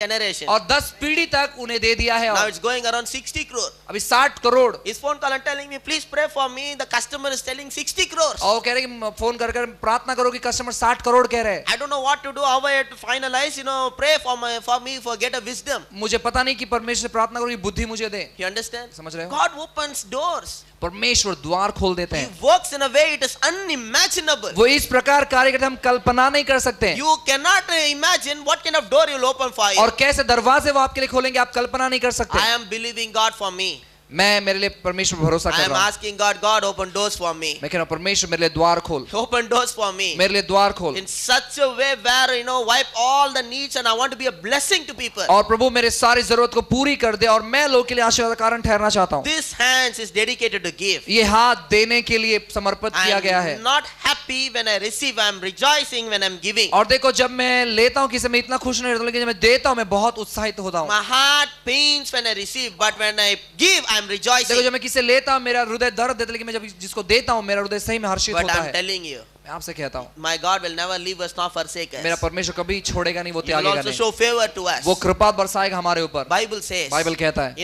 generation. और 10 पीढ़ी तक उन्हें दे दिया है। Now और it's going around 60 crore. अभी 60 crore. His phone call and telling me, please pray for me. The customer is telling 60 crores. और वो कह रहे कि फोन कर कर प्रार्थना करो कि कस्टमर 60 करोड़ कह रहे हैं। I don't know what to do, how I have to finalize, pray for me for get a wisdom. मुझे पता नहीं कि परमेश्वर से प्रार्थना करो कि बुद्धि मुझे दे। You understand? समझ रहे हो? God opens doors. परमेश्वर द्वार खोल देते He हैं। works in a way it is unimaginable. वो इस प्रकार कार्य करते हैं, हम कल्पना नहीं कर सकते। You cannot imagine what kind of door he will open for you. और कैसे दरवाजे वो आपके लिए खोलेंगे, आप कल्पना नहीं कर सकते। I am believing God for me. मैं मेरे लिए परमेश्वर पर भरोसा I कर am रहा हूँ। asking God open doors for me. मैं कह रहा हूँ परमेश्वर मेरे लिए द्वार खोल, Open doors for me. मेरे लिए द्वार खोल। In such a way where wipe all the needs and I want to be a blessing to people. और प्रभु मेरे सारी जरूरत को पूरी कर दे और मैं लोगों के लिए आशीर्वाद का कारण ठहरना चाहता हूँ। This hands is dedicated to give. ये हाथ देने के लिए समर्पित I किया गया है। am not happy when I receive. I am rejoicing when I am giving. और देखो जब मैं लेता हूँ किसी में इतना खुश नहीं रहता, लेकिन जब मैं देता हूँ मैं बहुत उत्साहित होता हूँ। My heart pains when I receive, but when I give, I am देखो rejoicing. जब मैं किसे लेता हूँ मेरा हृदय दर्द देता है, लेकिन मैं जब जिसको देता हूँ मेरा हृदय सही में हर्षित But होता I am है। telling you, मैं आपसे कहता हूँ my God will never leave us nor forsake मेरा us. परमेश्वर कभी छोड़ेगा नहीं, वो He will त्यागेगा also नहीं। show favor to us. वो कृपा बरसाएगा हमारे ऊपर। Bible says, बाइबल कहता है।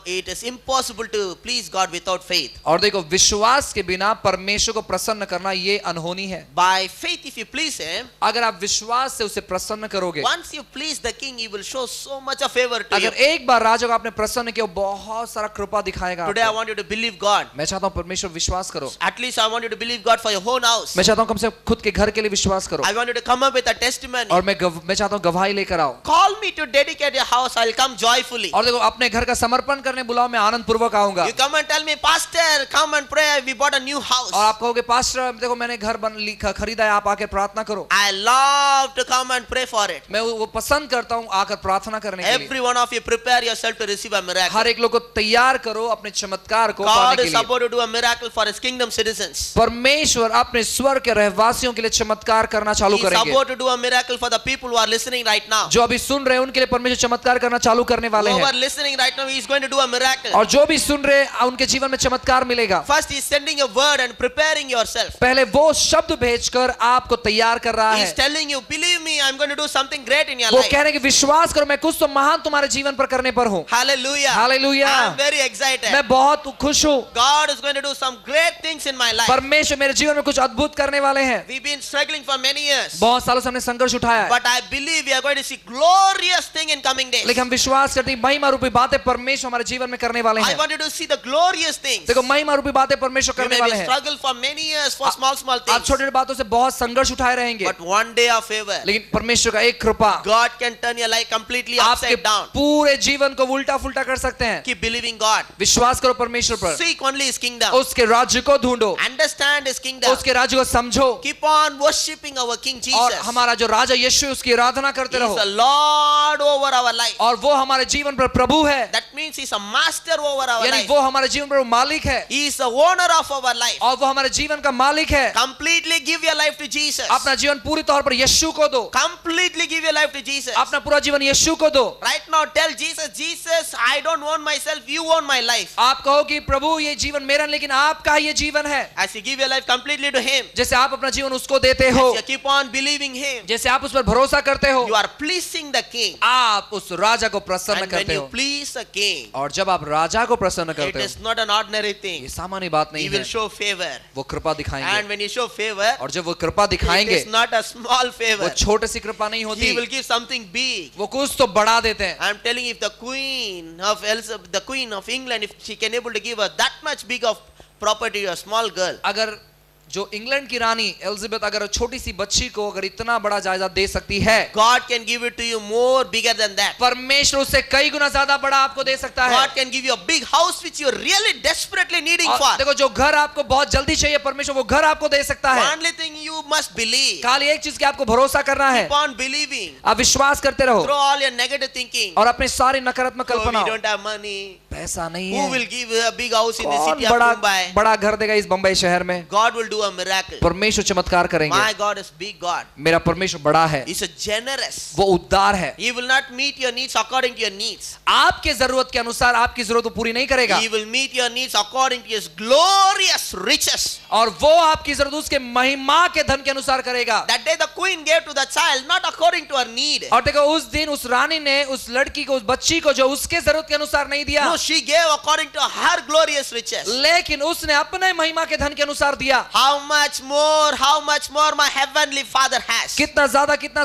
it is impossible to please God without faith. और देखो विश्वास के बिना परमेश्वर को प्रसन्न करना ये अनहोनी है। By faith, if you please Him, अगर आप विश्वास से उसे प्रसन्न करोगे, once you please the King, He will show so much of favor to you. अगर एक बार राजा को आपने प्रसन्न किया, वो बहुत सारा कृपा दिखाएगा Today, I आपको। want you to believe God. मैं चाहता हूँ परमेश्वर विश्वास करो। At least I want you to believe God for your own house. मैं चाहता हूँ कम से कम खुद के घर के लिए विश्वास करो। I want you to come up with a testimony. और मैं चाहता हूँ गवाही लेकर आओ। Call me to dedicate your house. I'll come joyfully. और देखो अपने घर का समर्पण करने बुलाओ, मैं आनंद पूर्वक आऊंगा। You come and tell me, Pastor, come and pray. We bought a new house. और आप कहोगे पास्टर देखो मैंने घर खरीदा है, आप आकर प्रार्थना करो। I love to come and pray for it. मैं वो पसंद करता हूँ आकर प्रार्थना करने के लिए। Every one of you prepare yourself to receive a miracle. हर एक लोग को तैयार करो अपने चमत्कार को God पाने के is लिए। supposed to do a miracle for His kingdom citizens. परमेश्वर अपने स्वर्ग के रहवासियों के लिए चमत्कार करना चालू He is करेंगे। supposed to do a miracle for the people who are listening right now. जो अभी सुन रहे हैं उनके लिए परमेश्वर चमत्कार करना चालू करने वाले Who हैं। are listening right now, He is going to do a miracle. और जो भी सुन रहे हैं उनके जीवन में चमत्कार मिलेगा। First, He is sending a word and preparing yourself. पहले वो शब्द भेजकर आपको तैयार कर रहा He है। is telling you, believe me, I'm going to do something great in your वो life. कह रहे हैं कि विश्वास करो मैं कुछ तो महान तुम्हारे जीवन पर करने पर हूँ। Hallelujah. Hallelujah. I'm very excited. मैं बहुत खुश हूँ। God is going to do some great things in my life. परमेश्वर मेरे जीवन में कुछ अद्भुत करने वाले हैं। We've been struggling for many years. बहुत सालों से हमने संघर्ष उठाया है, But I believe we are going to see glorious thing in coming days. लेकिन हम विश्वास करते हैं महिमा रूपी बातें परमेश्वर हमारे जीवन में करने वाले I हैं। want you to see the glorious things. देखो महिमा रूपी बातें परमेश्वर You करने may वाले be हैं। struggle for many years for small आप things. छोटे छोटे बातों से बहुत संघर्ष उठाए रहेंगे, But one day of favor, लेकिन परमेश्वर का एक कृपा God can turn your life completely आपके upside down. पूरे जीवन को उल्टा फुल्टा कर सकते हैं। Keep believing God. विश्वास करो परमेश्वर पर, Seek only His kingdom. उसके राज्य को ढूंढो, Understand His kingdom. उसके राज्य को समझो, Keep on worshiping our King और Jesus. हमारा जो राजा यीशु है उसकी आराधना करते He is रहो। the Lord over our life. और वो हमारे जीवन पर प्रभु है, That means He's a master over our यानी life. वो हमारे जीवन पर मालिक है, He is the owner of our life. और वो हमारे जीवन का मालिक है। Completely give your life to Jesus. अपना जीवन पूरी तौर पर यीशु को दो, Completely give your life to Jesus. अपना पूरा जीवन यीशु को दो। Right now tell Jesus, Jesus, I don't own myself, you own my life. आप कहो कि प्रभु ये जीवन मेरा नहीं, लेकिन आपका ये जीवन है। As you give your life completely to Him, जैसे आप अपना जीवन उसको देते हो, as you keep on believing Him, जैसे आप उस पर भरोसा करते हो, you are pleasing the King. आप उस राजा को प्रसन्न And when करते you हो। please the King, और जब आप राजा को प्रसन्न it करते is हो, not an ordinary ये thing. सामान्य बात He नहीं will है, show favor. वो कृपा And दिखाएंगे। when you show favor, और जब वो कृपा it दिखाएंगे, is not a small वो favor. छोटे सी कृपा नहीं He होती, will give something big. वो कुछ तो बढ़ा देते हैं। I'm telling you, if the Queen of England, if she can able to give her that much big of property to a small girl, अगर जो इंग्लैंड की रानी एलिजाबेथ अगर छोटी सी बच्ची को अगर इतना बड़ा जायदाद दे सकती है, God can give it to you more bigger than that. परमेश्वर उससे कई गुना ज्यादा बड़ा आपको दे सकता है। God can give you a big house which you're really desperately needing और for. देखो जो घर आपको बहुत जल्दी चाहिए, परमेश्वर वो घर आपको दे सकता है। Only thing you must believe. खाली एक चीज की आपको भरोसा करना है, Keep on believing. आप विश्वास करते रहो Throw all your negative thinking. और अपने सारी नकारात्मक Oh, we Kalpana, don't have money. पैसा नहीं Who है, will give a big house in the कौन city of Mumbai? बड़ा घर देगा इस बंबई शहर में? God will do a miracle. परमेश्वर चमत्कार करेंगे। My God is big God. मेरा परमेश्वर बड़ा है, He's a generous. वो उदार है। He will not meet your needs according to your needs. आपके जरूरत के अनुसार आपकी जरूरत वो पूरी नहीं करेगा, He will meet your needs according to His glorious riches. और वो आपकी जरूरत उसके महिमा के धन के अनुसार करेगा। That day the queen gave to the child not according to her need. और देखो उस दिन उस रानी ने उस लड़की को, उस बच्ची को जो उसके जरूरत के अनुसार नहीं दिया, No, she gave according to her glorious riches. लेकिन उसने अपने महिमा के धन के अनुसार दिया। How much more my heavenly Father has. कितना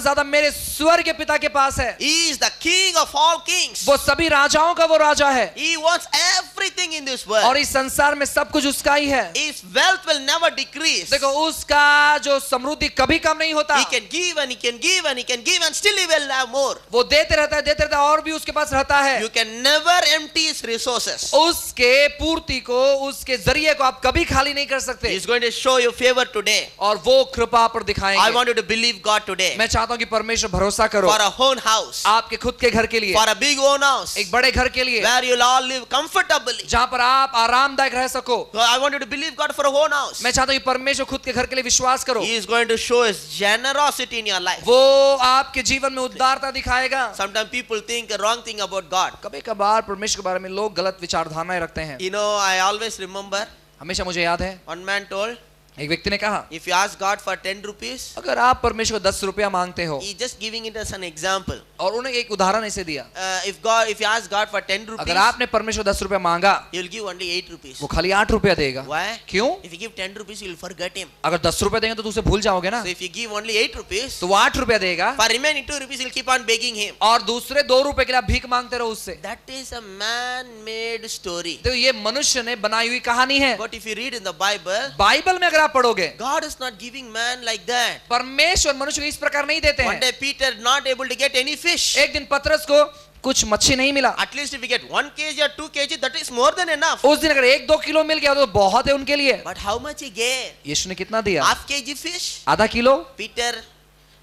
ज्यादा मेरे स्वर्ग पिता के पास है। He is the King of all kings. वो सभी राजाओं का वो राजा है, He wants everything in this और world. इस संसार में सब कुछ उसका ही है। His wealth will never decrease. देखो उसका जो समृद्धि कभी कम नहीं होता, He can give and he can give and he can give and still he will have more. वो देते रहता है और भी उसके पास रहता है। You can never empty his resources. उसके पूर्ति को, उसके जरिए को आप कभी खाली नहीं कर सकते, He is going to show you favor today. और वो कृपा पर I दिखाएंगे। want you to believe God today. मैं चाहता हूं कि परमेश्वर भरोसा करो For a own house. आपके खुद के घर के लिए, For a big own house. एक बड़े घर के लिए, Where you'll all live comfortably. जहां पर आप आरामदायक रह सको। So I want you to believe God for a own house. मैं चाहता हूं कि परमेश्वर खुद के घर के लिए विश्वास करो, He is going to show his generosity in your life. वो आपके जीवन में उदारता दिखाएगा। Sometimes people think a wrong thing about God. कभी कभार परमेश्वर के बारे में लोग गलत विचारधारणाएं रखते हैं। You know, I always remember हमेशा मुझे याद है, one man told, एक व्यक्ति ने कहा, if you ask God for 10 rupees, अगर आप परमेश्वर को 10 रुपया मांगते हो, he's just giving it as an example. और उन्हें एक उदाहरण ऐसे दिया, If you ask God for 10 rupees, अगर आपने परमेश्वर 10 रुपया मांगा, he will give only 8 rupees. वो खाली 8 रुपया देगा। Why? क्यों? If you give 10 rupees, you will forget him. अगर 10 रुपया देंगे तो तू उसे भूल जाओगे ना, So if you give only 8 rupees, तो वो 8 रुपया देगा, for remaining 2 rupees, he'll keep on begging him. और दूसरे 2 रुपए के लिए आप भीख मांगते रहो उससे। That is a man-made story. तो ये मनुष्य ने बनाई हुई कहानी है। But if you read in the Bible, Bible में अगर आप पढ़ोगे, God is not giving man like that. परमेश्वर मनुष्य को इस प्रकार नहीं देते One हैं। day Peter not able to get any fish. एक दिन पतरस को कुछ मच्छी नहीं मिला, At least if you get 1 kg or 2 kg, that is more than enough. उस दिन अगर 1-2 किलो मिल गया तो बहुत है उनके लिए। But how much he gave? यीशु ने कितना दिया? Half kg fish? आधा kilo. Peter,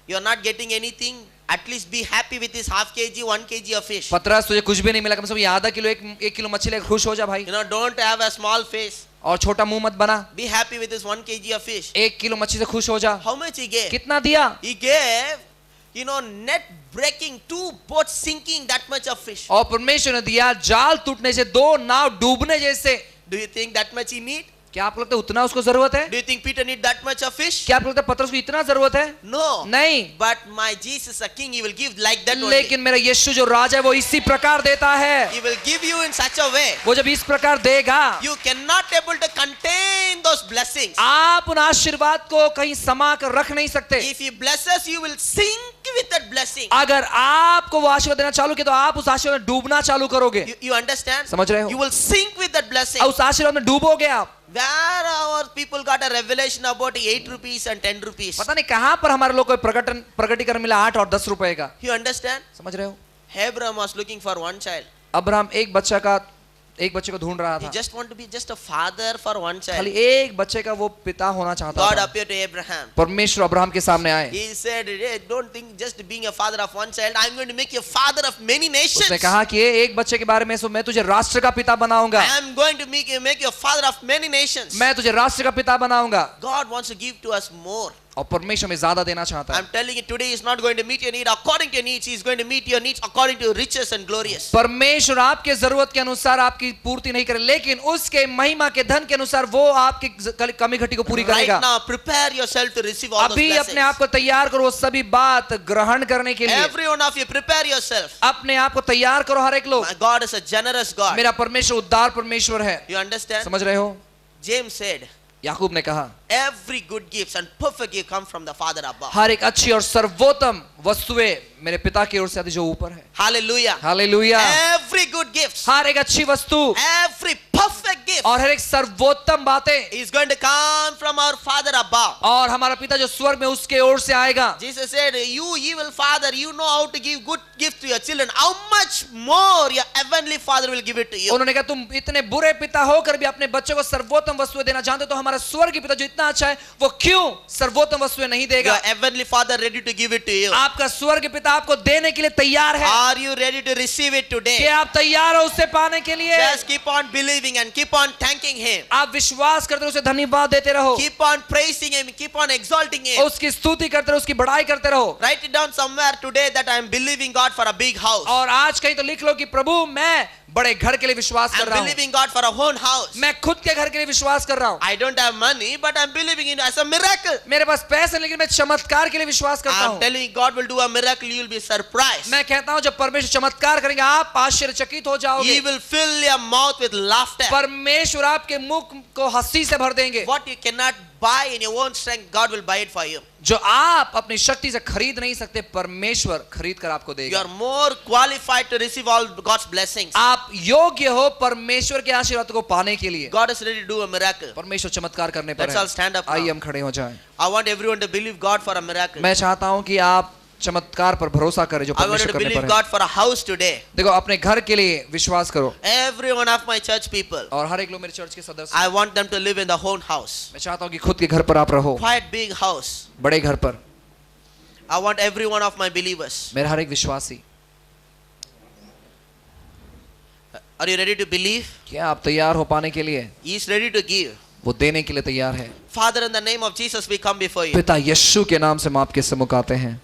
you are not getting anything. At least be happy with this half kg, 1 kg of fish. पतरस तुझे कुछ भी नहीं मिला, कम से कम ये आधा किलो, 1 किलो मच्छी लेकर खुश हो जा भाई, You know, don't have a small face. और छोटा मुंह मत बना। Be happy with this 1 kg of fish. 1 kilo मच्छी से खुश हो जा। How much he gave? कितना दिया? He gave, you know, net breaking, 2 boats sinking, that much of fish. और परमेश्वर ने दिया जाल टूटने से, 2 नाव डूबने जैसे। Do you think that much he need? क्या आपको लगता है उतना उसको जरूरत है? Do you think Peter need that much of fish? क्या आपको लगता है पतरस को इतना जरूरत है? No. नहीं। But my Jesus, a king, he will give like that only. लेकिन मेरा यीशु जो राजा है वो इसी प्रकार देता है। He will give you in such a way. वो जब इस प्रकार देगा, You cannot able to contain those blessings. आप उन आशीर्वाद को कहीं समा कर रख नहीं सकते। If he blesses, you will sink with that blessing. अगर आपको वो आशीर्वाद देना चालू किया तो आप उस आशीर्वाद में डूबना चालू करोगे। You understand? समझ रहे हो? You will sink with that blessing. और उस आशीर्वाद में डूबोगे आप। Where our people got a revelation about 8 rupees and 10 rupees. पता नहीं कहां पर हमारे लोग को प्रकटीकरण मिला 8 और 10 रुपए का। You understand? समझ रहे हो? Abraham was looking for one child. Abraham एक बच्चे को ढूंढ रहा He था, just want to be just a father for one खाली child. एक बच्चे का वो पिता होना चाहता God था। appeared to Abraham. परमेश्वर अब्राहम के सामने आए, He said, hey, don't think just being a father of one child, I'm going to make you a father of many nations. उसने कहा कि ये एक बच्चे के बारे में मैं तुझे राष्ट्र का पिता बनाऊंगा, I'm going to make you a father of many nations. मैं तुझे राष्ट्र का पिता बनाऊंगा। God wants to give to us more. और परमेश्वर में ज्यादा देना चाहता है। I'm telling you today, He's not going to meet your need according to your needs. He's going to meet your needs according to riches and glorious. परमेश्वर आपके जरूरत के अनुसार आपकी पूर्ति नहीं करे, लेकिन उसके महिमा के धन के अनुसार वो आपकी कमी घटी को पूरी Right करेगा। now, prepare yourself to receive all those अभी अपने blessings. आप को तैयार करो वो सभी बात ग्रहण करने के लिए। Every one of you, prepare yourself. अपने आप को तैयार करो हर एक लोग। My God is a generous God. मेरा परमेश्वर उदार परमेश्वर है। You understand? समझ रहे हो? James said, याकूब ने कहा, every good gifts and perfect gift come from the Father above. हर एक अच्छी और सर्वोत्तम वस्तुएं मेरे पिता की ओर से आती जो ऊपर है। Hallelujah. Hallelujah. Every good gifts, हर एक अच्छी वस्तु, every perfect perfect gift और हर एक सर्वोत्तम बातें is going to come from our Father above. और हमारा पिता जो स्वर्ग में उसके ओर से आएगा. Jesus said, you evil father, you know how to give good gifts to your children. How much more your heavenly Father will give it to you? उन्होंने कहा तुम इतने बुरे पिता होकर भी अपने बच्चों को सर्वोत्तम वस्तुएं देना जानते हो, तो हमारा स्वर्गीय पिता जो इतना अच्छा है वो क्यों सर्वोत्तम वस्तुएं नहीं Your देगा? heavenly Father ready to give it to you. आपका स्वर्गीय पिता आपको देने के लिए तैयार है. Are you ready to receive it today? क्या आप तैयार हो उससे पाने के लिए? Just keep on believing and keep on thanking Him. आप विश्वास करते रहो, उसे धन्यवाद देते रहो, Keep on praising Him. Keep on exalting Him. उसकी स्तुति करते रहो, उसकी बड़ाई करते रहो. Write it down somewhere today that I am believing God for a big house. और आज कहीं तो लिख लो कि प्रभु मैं बड़े घर के लिए विश्वास I कर am रहा हूँ. believing God for a own house. मैं खुद के घर के लिए विश्वास कर रहा हूँ. I don't have money, but I am believing it as a miracle. मेरे पास पैसे नहीं, लेकिन मैं चमत्कार के लिए विश्वास करता I am हूँ. telling you, God will do a miracle. You will be surprised. मैं कहता हूँ जब परमेश्वर चमत्कार करेंगे आप आश्चर्यचकित हो He जाओगे. will fill your mouth with laughter. परमेश्वर आपके मुख को हंसी से भर देंगे. What you cannot buy in your own strength, God will buy it for you. जो आप अपनी शक्ति से खरीद नहीं सकते, परमेश्वर खरीद कर आपको You देगा. are more qualified to receive all God's blessings. आप योग्य हो परमेश्वर के आशीर्वाद को पाने के लिए. God is ready to do a miracle. परमेश्वर चमत्कार करने पर Let's all है. stand up आइए now. हम खड़े हो जाएं. I want everyone to believe God for a miracle. मैं चाहता हूं कि आप चमत्कार पर भरोसा करें जो I want you परमेश्वर to करने believe पर है. God for a house today. देखो अपने घर के लिए विश्वास करो. Every one of my church people, और हर एक लोग मेरे चर्च के सदस्य, I want them to live in the own house. मैं चाहता हूं कि खुद के घर पर आप रहो, Quite big house. बड़े घर पर. I want every one of my believers. मेरा हर एक विश्वासी, Are you ready to believe? क्या आप तैयार हो पाने के लिए? He is ready to give. वो देने के लिए तैयार है. Father, in the name of Jesus, we come before you. पिता यीशु के नाम से हम आपके सम्मुख आते हैं.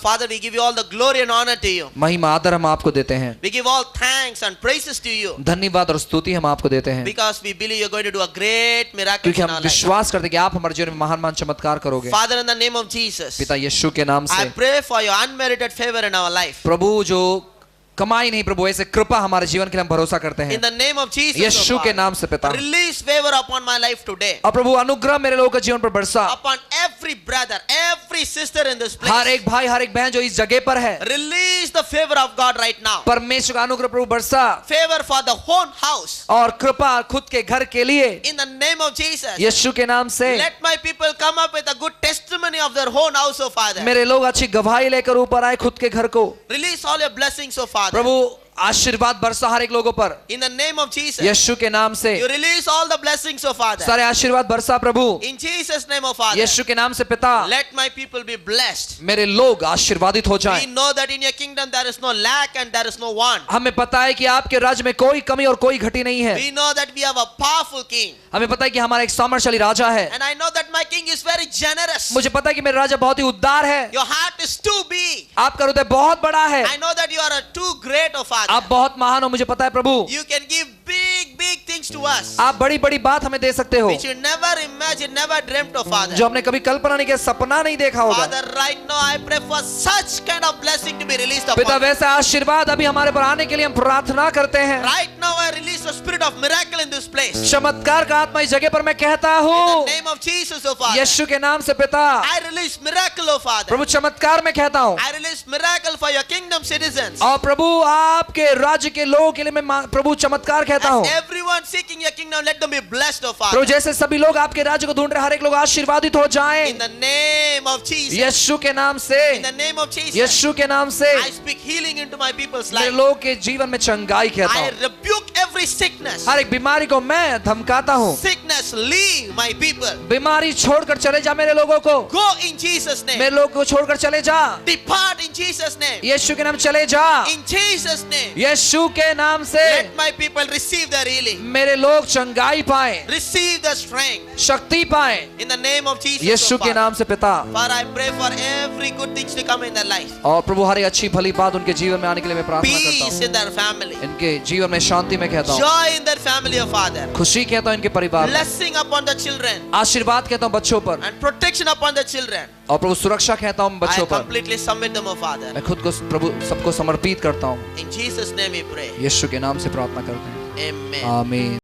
Father, we give you all the glory and honor to you. महिमा आदर हम आपको देते हैं. We give all thanks and praises to you. धन्यवाद और स्तुति हम आपको देते हैं, Because we believe you're going to do a great miracle क्योंकि in हम our life. विश्वास करते हैं कि आप हमारे जीवन में महान महान चमत्कार करोगे. Father, in the name of Jesus, पिता यीशु के नाम I से pray for your unmerited favor in our life. प्रभु जो कमाई नहीं, प्रभु ऐसे कृपा हमारे जीवन के लिए हम भरोसा करते In हैं. the name of Jesus, Yeshu oh के God, नाम से पिता, release favor upon my life today. और प्रभु अनुग्रह मेरे लोगों के जीवन पर बरसा. Upon every brother, every sister in this her place. एक भाई हर एक बहन जो इस जगह पर है, Release the favor of God right now. परमेश्वर का अनुग्रह प्रभु बरसा. Favor for the whole house. और कृपा खुद के घर के लिए In the name of Jesus. यीशु के नाम से. Let my people come up with a good testimony of their own house, oh Father. मेरे लोग अच्छी गवाही लेकर ऊपर आए खुद के घर को. Release all your blessings, oh Father. प्रभु आशीर्वाद बरसा हर एक लोगों पर In the name of Jesus. यीशु के नाम से. You release all the blessings, oh Father. सारे आशीर्वाद बरसा प्रभु In Jesus' name, oh Father. यीशु के नाम से. पिता Let my people be blessed. मेरे लोग आशीर्वादित हो We जाएं. know that in your kingdom there is no lack and there is no want. हमें पता है कि आपके राज्य में कोई कमी और कोई घटी नहीं है. We know that we have a powerful king. हमें पता है कि हमारा एक सामर्थ्यशाली राजा है. And I know that my king is very generous. मुझे पता है कि मेरा राजा बहुत ही उदार है. Your heart is too big. आपका हृदय बहुत बड़ा है. I know that you are too great, oh Father. आप बहुत महान हो, मुझे पता है प्रभु. You can give big things to us. आप बड़ी बड़ी बात हमें दे सकते हो Which you never imagined, never dreamt of, Father. जो हमने कभी कल्पना नहीं किया, सपना नहीं देखा होगा. Father, right now I pray for such kind of blessing to be released पिता upon us. वैसा आशीर्वाद अभी हमारे पर आने के लिए हम प्रार्थना करते हैं. Right now I release the spirit of miracle in this place. चमत्कार का आत्मा इस जगह पर मैं कहता In हूँ the name of Jesus, oh Father. यीशु के नाम से. पिता I release miracle, oh Father. प्रभु चमत्कार मैं कहता हूँ. I release miracle for your kingdom citizens. और प्रभु आपके राज्य के लोगों के लिए मैं प्रभु चमत्कार कहता हूँ. As everyone seeking your kingdom, let them be blessed, oh Father. प्रभु जैसे सभी लोग आपके राज्य को ढूंढ रहे, हर एक लोग आशीर्वादित हो जाएं. In the name of Jesus. यीशु के नाम से. In the name of Jesus. यीशु के नाम से I speak healing into my people's मेरे life. लोग के जीवन में चंगाई कहता I हूँ. rebuke every sickness. हर एक बीमारी को मैं धमकाता हूँ. Sickness, leave my people. बीमारी छोड़कर चले जा मेरे लोगों को. Go in Jesus' name. मेरे लोग को छोड़कर चले जा. Depart in Jesus' name. यीशु के नाम चले जा. In Jesus' name. यीशु के नाम से Let my people receive their healing. मेरे लोग चंगाई पाए, Receive the strength. शक्ति पाए. In the name of Jesus. Yeshu oh के Father. नाम से पिता. Father, I pray for every good things to come in their life. और प्रभु हर एक अच्छी भली बात उनके जीवन में आने के लिए मैं प्रार्थना करता Peace हूँ. in their family. इनके जीवन में शांति में कहता हूँ. Joy in their family, oh Father. खुशी कहता हूँ इनके परिवार में. Blessing upon the children. आशीर्वाद कहता हूँ बच्चों पर. And protection upon the children. और प्रभु सुरक्षा कहता हूँ I बच्चों पर. completely submit them, oh Father. मैं खुद को प्रभु सबको समर्पित करता हूँ. In Jesus' name we pray. यीशु के नाम से प्रार्थना करते हैं. Amen. आमीन.